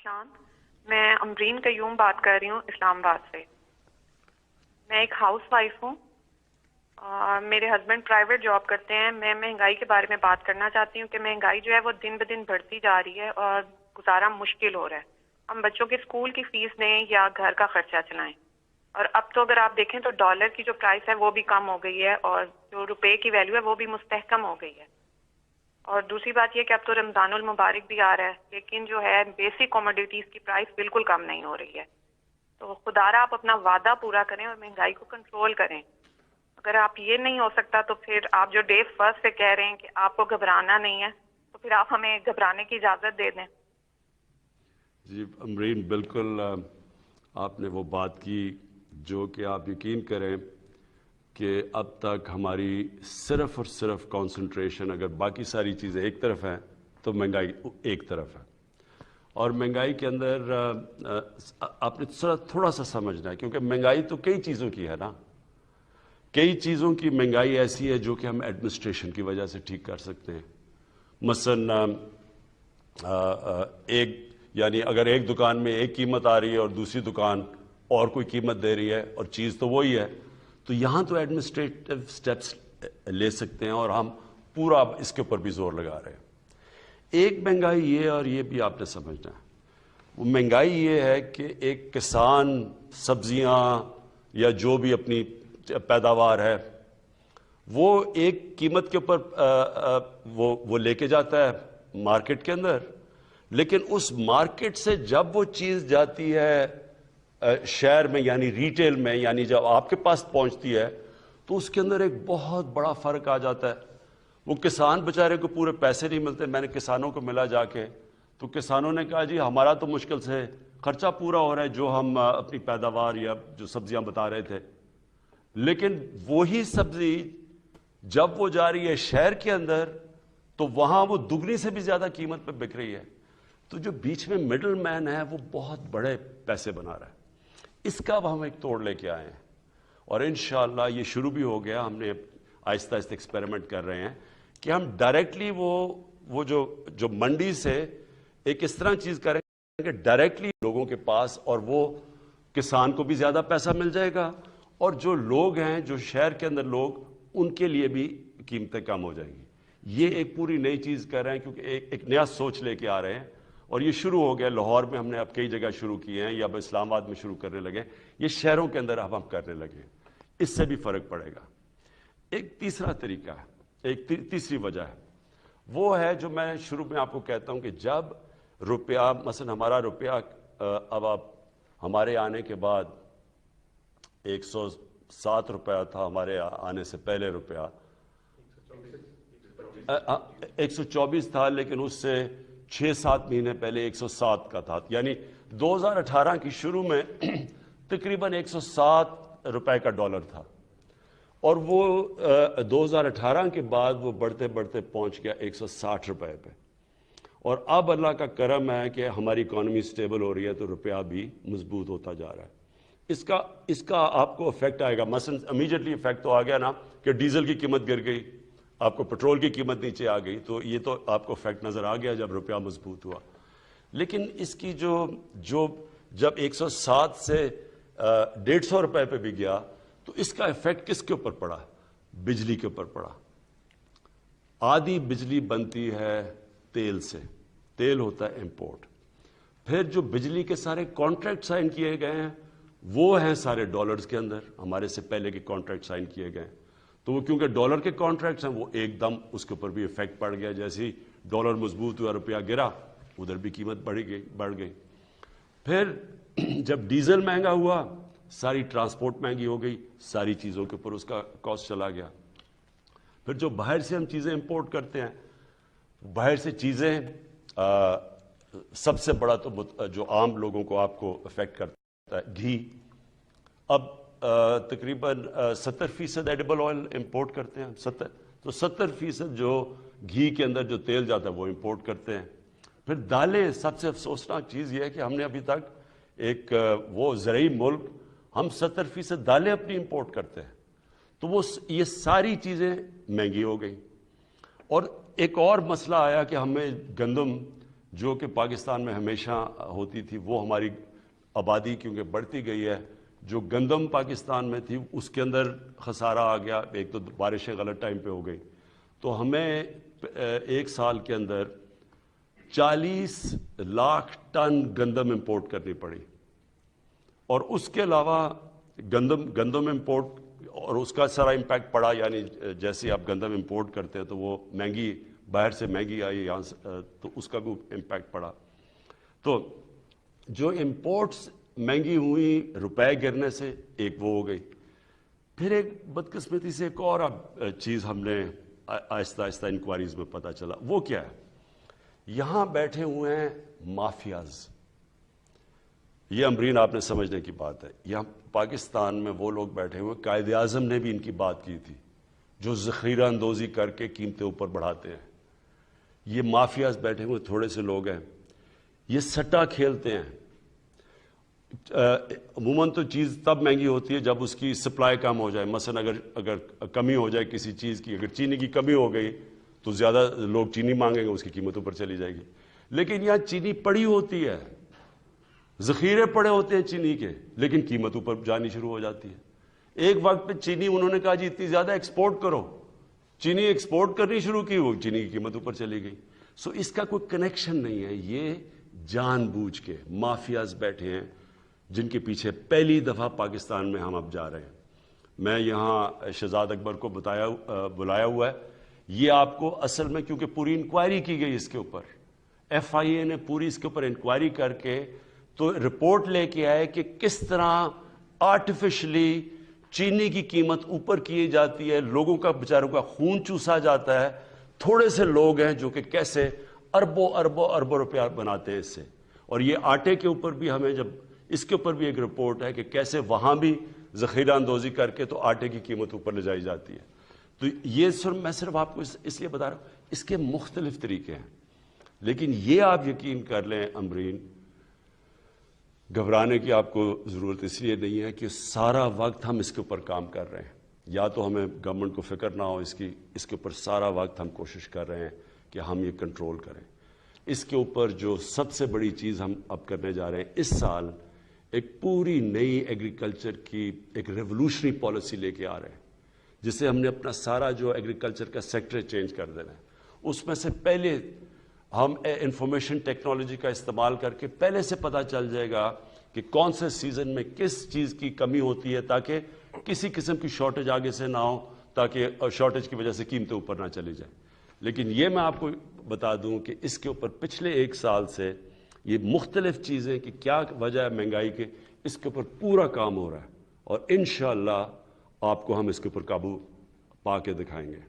خان، میں امرین قیوم بات کر رہی ہوں اسلام آباد سے۔ میں ایک ہاؤس وائف ہوں اور میرے ہسبینڈ پرائیویٹ جاب کرتے ہیں۔ میں مہنگائی کے بارے میں بات کرنا چاہتی ہوں کہ مہنگائی جو ہے وہ دن بدن بڑھتی جا رہی ہے اور گزارا مشکل ہو رہا ہے۔ ہم بچوں کے اسکول کی فیس دیں یا گھر کا خرچہ چلائیں، اور اب تو اگر آپ دیکھیں تو ڈالر کی جو پرائس ہے وہ بھی کم ہو گئی ہے اور جو روپے کی ویلیو ہے وہ بھی مستحکم ہو گئی ہے۔ اور دوسری بات یہ کہ اب تو رمضان المبارک بھی آ رہا ہے، لیکن جو ہے بیسک کوموڈیٹیز کی پرائس بالکل کم نہیں ہو رہی ہے۔ تو خدا را آپ اپنا وعدہ پورا کریں اور مہنگائی کو کنٹرول کریں۔ اگر آپ یہ نہیں ہو سکتا تو پھر آپ جو ڈے فرسٹ سے کہہ رہے ہیں کہ آپ کو گھبرانا نہیں ہے، تو پھر آپ ہمیں گھبرانے کی اجازت دے دیں۔ جی امرین، بالکل آپ نے وہ بات کی جو کہ آپ یقین کریں کہ اب تک ہماری صرف اور صرف کانسنٹریشن اگر باقی ساری چیزیں ایک طرف ہیں تو مہنگائی ایک طرف ہے۔ اور مہنگائی کے اندر آپ نے تھوڑا سا سمجھنا ہے، کیونکہ مہنگائی تو کئی چیزوں کی ہے نا۔ کئی چیزوں کی مہنگائی ایسی ہے جو کہ ہم ایڈمنسٹریشن کی وجہ سے ٹھیک کر سکتے ہیں۔ مثلا یعنی اگر ایک دکان میں ایک قیمت آ رہی ہے اور دوسری دکان اور کوئی قیمت دے رہی ہے اور چیز تو وہی ہے، تو یہاں تو ایڈمنسٹریٹو سٹیپس لے سکتے ہیں اور ہم پورا اس کے اوپر بھی زور لگا رہے ہیں۔ ایک مہنگائی یہ، اور یہ بھی آپ نے سمجھنا ہے، وہ مہنگائی یہ ہے کہ ایک کسان سبزیاں یا جو بھی اپنی پیداوار ہے وہ ایک قیمت کے اوپر وہ لے کے جاتا ہے مارکیٹ کے اندر، لیکن اس مارکیٹ سے جب وہ چیز جاتی ہے شہر میں یعنی ریٹیل میں، یعنی جب آپ کے پاس پہنچتی ہے تو اس کے اندر ایک بہت بڑا فرق آ جاتا ہے۔ وہ کسان بیچارے کو پورے پیسے نہیں ملتے۔ میں نے کسانوں کو ملا جا کے، تو کسانوں نے کہا جی ہمارا تو مشکل سے خرچہ پورا ہو رہا ہے جو ہم اپنی پیداوار یا جو سبزیاں بتا رہے تھے، لیکن وہی سبزی جب وہ جا رہی ہے شہر کے اندر تو وہاں وہ دگنی سے بھی زیادہ قیمت پہ بک رہی ہے۔ تو جو بیچ میں مڈل مین ہے وہ بہت بڑے پیسے بنا رہا ہے۔ اس کا اب ہم ایک توڑ لے کے آئے ہیں اور انشاءاللہ یہ شروع بھی ہو گیا۔ ہم نے آہستہ آہستہ ایکسپیریمنٹ کر رہے ہیں کہ ہم ڈائریکٹلی وہ جو منڈی سے ایک اس طرح چیز کریں کہ ڈائریکٹلی لوگوں کے پاس، اور وہ کسان کو بھی زیادہ پیسہ مل جائے گا اور جو لوگ ہیں جو شہر کے اندر لوگ، ان کے لیے بھی قیمتیں کم ہو جائیں گی۔ یہ ایک پوری نئی چیز کر رہے ہیں کیونکہ ایک نیا سوچ لے کے آ رہے ہیں، اور یہ شروع ہو گیا لاہور میں، ہم نے اب کئی جگہ شروع کیے ہیں، یا اب اسلام آباد میں شروع کرنے لگے، یہ شہروں کے اندر اب ہم کرنے لگے۔ اس سے بھی فرق پڑے گا۔ ایک تیسرا طریقہ ہے، ایک تیسری وجہ ہے، وہ ہے جو میں شروع میں آپ کو کہتا ہوں کہ جب روپیہ، مثلا ہمارا روپیہ اب آپ ہمارے آنے کے بعد 107 روپیہ تھا، ہمارے آنے سے پہلے روپیہ 124 تھا، لیکن اس سے 6-7 مہینے پہلے 107 کا تھا، یعنی 2018 کی شروع میں تقریباً 107 روپے کا ڈالر تھا، اور وہ 2018 کے بعد وہ بڑھتے بڑھتے پہنچ گیا 160 روپے پہ۔ اور اب اللہ کا کرم ہے کہ ہماری اکانومی سٹیبل ہو رہی ہے تو روپیہ بھی مضبوط ہوتا جا رہا ہے۔ اس کا آپ کو افیکٹ آئے گا، مثلا امیجیٹلی افیکٹ تو آ گیا نا کہ ڈیزل کی قیمت گر گئی، آپ کو پیٹرول کی قیمت نیچے آ گئی، تو یہ تو آپ کو افیکٹ نظر آ گیا جب روپیہ مضبوط ہوا۔ لیکن اس کی جب 107 سے 150 روپے پہ بھی گیا تو اس کا افیکٹ کس کے اوپر پڑا؟ بجلی کے اوپر پڑا۔ آدھی بجلی بنتی ہے تیل سے، تیل ہوتا ہے امپورٹ۔ پھر جو بجلی کے سارے کانٹریکٹ سائن کیے گئے ہیں وہ ہیں سارے ڈالرز کے اندر، ہمارے سے پہلے کے کانٹریکٹ سائن کیے گئے ہیں، تو وہ کیونکہ ڈالر کے کانٹریکٹس ہیں وہ ایک دم اس کے اوپر بھی افیکٹ پڑ گیا۔ جیسے ہی ڈالر مضبوط ہوا روپیہ گرا، ادھر بھی قیمت بڑھ گئی۔ پھر جب ڈیزل مہنگا ہوا، ساری ٹرانسپورٹ مہنگی ہو گئی، ساری چیزوں کے اوپر اس کا کاسٹ چلا گیا۔ پھر جو باہر سے ہم چیزیں امپورٹ کرتے ہیں، باہر سے چیزیں سب سے بڑا تو جو عام لوگوں کو آپ کو افیکٹ کرتا ہے گھی۔ اب تقریباً 70% ایڈیبل آئل امپورٹ کرتے ہیں، 70% جو گھی کے اندر جو تیل جاتا ہے وہ امپورٹ کرتے ہیں۔ پھر دالیں، سب سے افسوسناک چیز یہ ہے کہ ہم نے ابھی تک ایک وہ زرعی ملک، ہم 70% دالیں اپنی امپورٹ کرتے ہیں، تو یہ ساری چیزیں مہنگی ہو گئیں۔ اور ایک اور مسئلہ آیا کہ ہمیں گندم جو کہ پاکستان میں ہمیشہ ہوتی تھی، وہ ہماری آبادی کیونکہ بڑھتی گئی ہے، جو گندم پاکستان میں تھی اس کے اندر خسارہ آ گیا، ایک تو بارشیں غلط ٹائم پہ ہو گئی، تو ہمیں ایک سال کے اندر 40 لاکھ ٹن گندم امپورٹ کرنی پڑی، اور اس کے علاوہ گندم امپورٹ، اور اس کا سارا امپیکٹ پڑا، یعنی جیسے آپ گندم امپورٹ کرتے ہیں تو وہ مہنگی، باہر سے مہنگی آئی یہاں سے، تو اس کا بھی امپیکٹ پڑا. تو جو امپورٹس مہنگی ہوئی روپے گرنے سے، ایک وہ ہو گئی. پھر ایک بدقسمتی سے ایک اور چیز ہم نے آہستہ آہستہ انکوائریز میں پتہ چلا، وہ کیا ہے؟ یہاں بیٹھے ہوئے ہیں مافیاز. یہ امرین آپ نے سمجھنے کی بات ہے. یہاں پاکستان میں وہ لوگ بیٹھے ہوئے، قائد اعظم نے بھی ان کی بات کی تھی، جو ذخیرہ اندوزی کر کے قیمتیں اوپر بڑھاتے ہیں. یہ مافیاز بیٹھے ہوئے تھوڑے سے لوگ ہیں، یہ سٹا کھیلتے ہیں. عموماً تو چیز تب مہنگی ہوتی ہے جب اس کی سپلائی کم ہو جائے. مثلا اگر کمی ہو جائے کسی چیز کی، اگر چینی کی کمی ہو گئی تو زیادہ لوگ چینی مانگیں گے، اس کی قیمت اوپر چلی جائے گی. لیکن یہاں چینی پڑی ہوتی ہے، ذخیرے پڑے ہوتے ہیں چینی کے، لیکن قیمت اوپر جانی شروع ہو جاتی ہے. ایک وقت پہ چینی انہوں نے کہا جی اتنی زیادہ ایکسپورٹ کرو، چینی ایکسپورٹ کرنی شروع کی، وہ چینی کی قیمت اوپر چلی گئی. سو اس کا کوئی کنیکشن نہیں ہے. یہ جان بوجھ کے مافیاز بیٹھے ہیں جن کے پیچھے پہلی دفعہ پاکستان میں ہم اب جا رہے ہیں. میں یہاں شہزاد اکبر کو بلایا ہوا ہے. یہ آپ کو اصل میں، کیونکہ پوری انکوائری کی گئی اس کے اوپر، ایف آئی اے نے پوری اس کے اوپر انکوائری کر کے تو رپورٹ لے کے آئے کہ کس طرح آرٹیفیشلی چینی کی قیمت اوپر کی جاتی ہے، لوگوں کا بیچاروں کا خون چوسا جاتا ہے. تھوڑے سے لوگ ہیں جو کہ کیسے اربوں اربوں اربوں روپیہ بناتے ہیں اس سے. اور یہ آٹے کے اوپر بھی ہمیں جب اس کے اوپر بھی ایک رپورٹ ہے کہ کیسے وہاں بھی ذخیرہ اندوزی کر کے تو آٹے کی قیمت اوپر لے جائی جاتی ہے. تو یہ میں صرف آپ کو اس لیے بتا رہا ہوں، اس کے مختلف طریقے ہیں. لیکن یہ آپ یقین کر لیں امرین، گھبرانے کی آپ کو ضرورت اس لیے نہیں ہے کہ سارا وقت ہم اس کے اوپر کام کر رہے ہیں. یا تو ہمیں گورنمنٹ کو فکر نہ ہو اس کے اوپر سارا وقت ہم کوشش کر رہے ہیں کہ ہم یہ کنٹرول کریں. اس کے اوپر جو سب سے بڑی چیز ہم اب کرنے جا رہے ہیں، اس سال ایک پوری نئی ایگریکلچر کی ایک ریولوشنری پالیسی لے کے آ رہے ہیں، جس سے ہم نے اپنا سارا جو ایگریکلچر کا سیکٹر چینج کر دینا ہے. اس میں سے پہلے ہم انفارمیشن ٹیکنالوجی کا استعمال کر کے پہلے سے پتہ چل جائے گا کہ کون سے سیزن میں کس چیز کی کمی ہوتی ہے، تاکہ کسی قسم کی شارٹیج آگے سے نہ ہو، تاکہ شارٹیج کی وجہ سے قیمتیں اوپر نہ چلی جائیں. لیکن یہ میں آپ کو بتا دوں کہ اس کے اوپر پچھلے ایک سال سے یہ مختلف چیزیں کہ کیا وجہ ہے مہنگائی کے، اس کے اوپر پورا کام ہو رہا ہے، اور انشاءاللہ آپ کو ہم اس کے اوپر قابو پا کے دکھائیں گے.